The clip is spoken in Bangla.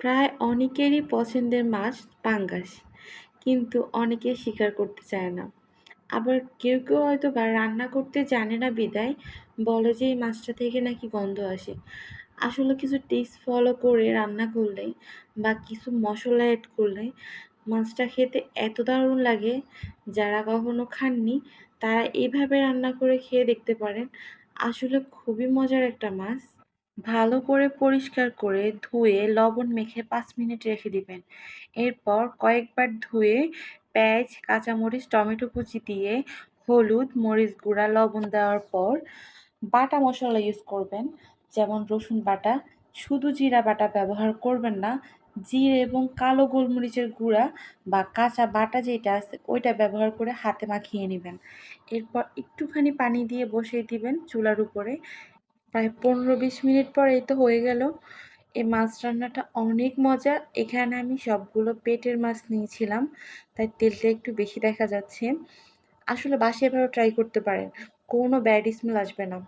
প্রায় অনেকেরই পছন্দের মাছ পাঙ্গাস, কিন্তু অনেকে স্বীকার করতে চায় না। আবার কেউ কেউ হয়তো বা রান্না করতে জানে না বিদায় বলে যে এই মাছটা থেকে নাকি গন্ধ আসে। আসলে কিছু টিপস ফলো করে রান্না করলে বা কিছু মশলা অ্যাড করলে মাছটা খেতে এত দারুণ লাগে। যারা কখনো খাননি তারা এইভাবে রান্না করে খেয়ে দেখতে পারেন। আসলে খুবই মজার একটা মাছ। ভালো করে পরিষ্কার করে ধুয়ে লবণ মেখে ৫ মিনিট রেখে দিবেন। এরপর কয়েকবার ধুয়ে পেঁয়াজ, কাঁচামরিচ, টমেটো কুচি দিয়ে হলুদ, মরিচ গুঁড়া, লবণ দেওয়ার পর বাটা মশলা ইউজ করবেন। যেমন রসুন বাটা, শুধু জিরা বাটা ব্যবহার করবেন না। জিরে এবং কালো গোলমরিচের গুঁড়া বা কাঁচা বাটা যেটা আছে ওইটা ব্যবহার করে হাতে মাখিয়ে নেবেন। এরপর একটুখানি পানি দিয়ে বসিয়ে দিবেন চুলার উপরে। প্রায় ১৫-২০ মিনিট পর এই তো হয়ে গেল। এই মাছ রান্নাটা অনেক মজা। এখানে আমি সবগুলো পেটের মাছ নিয়েছিলাম, তাই তেলটা একটু বেশি দেখা যাচ্ছে। আসলে বাসায় এভাবে ট্রাই করতে পারেন, কোনো ব্যাড স্মেল আসবে না।